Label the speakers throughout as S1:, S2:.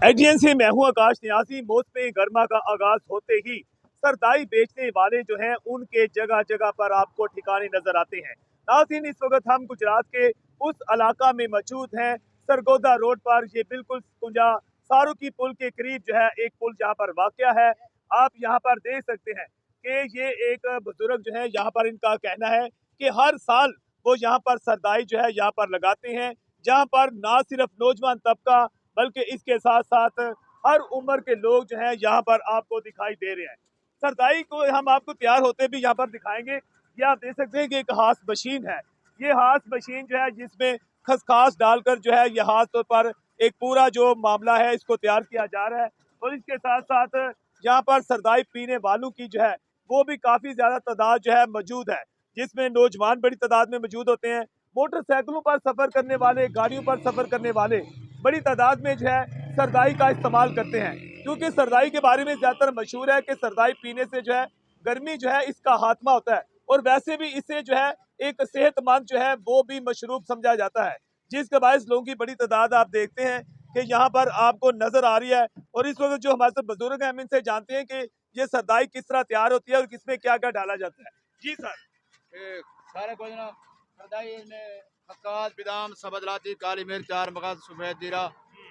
S1: ADN से मैं हूं आकाश न्यासी। मौसम गर्मा का आगाज होते ही सरदाई बेचने वाले जो हैं उनके जगह जगह पर आपको ठिकाने नजर आते हैं। नाज़रीन, इस वक्त हम गुजरात के उस इलाका में मौजूद हैं, सरगोदा रोड पर। ये बिल्कुल कुंजा सारूकी पुल के करीब जो है एक पुल जहाँ पर वाक़या है। आप यहाँ पर देख सकते हैं कि ये एक बुजुर्ग जो है, यहाँ पर इनका कहना है कि हर साल वो यहाँ पर सरदाई जो है यहाँ पर लगाते हैं, जहाँ पर ना सिर्फ नौजवान तबका बल्कि इसके साथ साथ हर उम्र के लोग जो हैं यहाँ पर आपको दिखाई दे रहे हैं। सरदाई को हम आपको तैयार होते भी यहाँ पर दिखाएंगे। ये आप देख सकते हैं कि एक हाथ मशीन है। ये हाथ मशीन जो है जिसमें खसखास डालकर जो है ये हाथ तौर पर एक पूरा जो मामला है इसको तैयार किया जा रहा है। और इसके साथ साथ यहाँ पर सरदाई पीने वालों की जो है वो भी काफ़ी ज़्यादा तादाद जो है मौजूद है, जिसमें नौजवान बड़ी तादाद में मौजूद होते हैं। मोटरसाइकिलों पर सफ़र करने वाले, गाड़ियों पर सफ़र करने वाले बड़ी तादाद में जो है सरदाई का इस्तेमाल करते हैं, क्योंकि सरदाई के बारे में ज़्यादातर मशहूर है कि सरदाई पीने से जो है गर्मी जो है इसका खात्मा होता है, और वैसे भी इसे जो है एक सेहतमंद जो है वो भी मशरूब समझा जाता है, जिसके बायस लोगों की बड़ी तादाद आप देखते हैं कि यहाँ पर आपको नजर आ रही है। और इस वक्त जो हमारे साथ बुजुर्ग हैं हम इनसे जानते हैं कि ये सरदाई किस तरह तैयार होती है और किसमें क्या क्या डाला जाता है। जी सर।
S2: सारे कुछ ना सरदाई में खसकास बादाम सबदलाती काली मिर्च चार मगज सफेद जीरा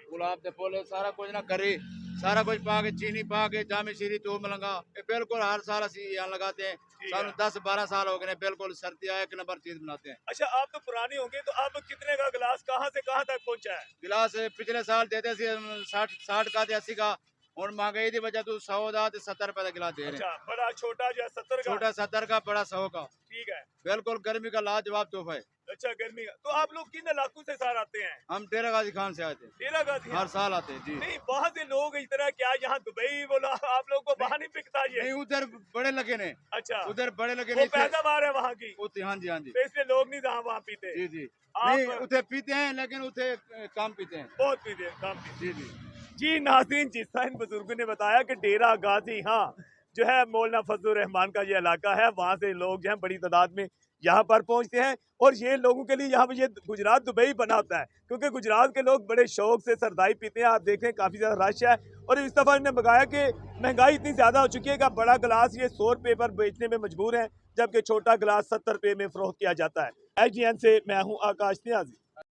S2: गुलाब के फूल सारा कुछ ना करी सारा कुछ पा के चीनी पा के जामे शीरी तो मलंगा ये बिल्कुल हर साल असी यहाँ लगाते हैं। सानू 10-12 साल हो गए बिल्कुल सर्दियाँ एक नंबर चीज बनाते हैं।
S1: अच्छा, आप तो पुराने होंगे, तो आप कितने का गिलास कहाँ से कहाँ तक पहुँचा है?
S2: गिलास पिछले साल देते थे 60 का 80 का, और महंगाई की वजह तो 100 का 70 रुपए का गिलास दे रहे हैं।
S1: अच्छा, बड़ा छोटा जो है 70 का?
S2: छोटा 70 का, बड़ा 100 का।
S1: ठीक है।
S2: बिल्कुल गर्मी का लाजवाब तोहफा है।
S1: अच्छा, गर्मी का। तो आप लोग किन इलाकों से सार आते हैं?
S2: हम डेरा गाजी खान से आए थे।
S1: डेरा गाजी
S2: हर साल आते हैं जी।
S1: नहीं, वहाँ से लोग इस तरह क्या यहाँ दुबई बोला आप लोग को वहाँ नहीं बिकता ये?
S2: नहीं, उधर बड़े लगे ने।
S1: अच्छा,
S2: उधर बड़े लगे
S1: वो पैदावार है वहाँ की।
S2: हाँ जी हाँ जी।
S1: तो इसलिए लोग नहीं वहाँ पीते।
S2: जी जी।
S1: आप
S2: नहीं, उधर पीते हैं लेकिन उधर कम पीते हैं।
S1: बहुत पीते हैं, कम पीते।
S2: जी जी
S1: जी नाज़रीन, जिस तरह इन बुजुर्गों ने बताया कि डेरा गाजी हाँ जो है मौलाना फजलुर रहमान का ये इलाका है, वहाँ से लोग जो हैं बड़ी तादाद में यहाँ पर पहुँचते हैं। और ये लोगों के लिए यहाँ पर ये गुजरात दुबई बना होता है, क्योंकि गुजरात के लोग बड़े शौक से सरदाई पीते हैं। आप देखें काफ़ी ज़्यादा रश है। और इस दफ़ा इन्होंने बताया कि महंगाई इतनी ज़्यादा हो चुकी है कि बड़ा गिलास ये 100 रुपये पर बेचने में मजबूर हैं, जबकि छोटा गिलास 70 रुपये में फ़रोख्त किया जाता है। एचडीएन से मैं हूँ आकाश न्याजी।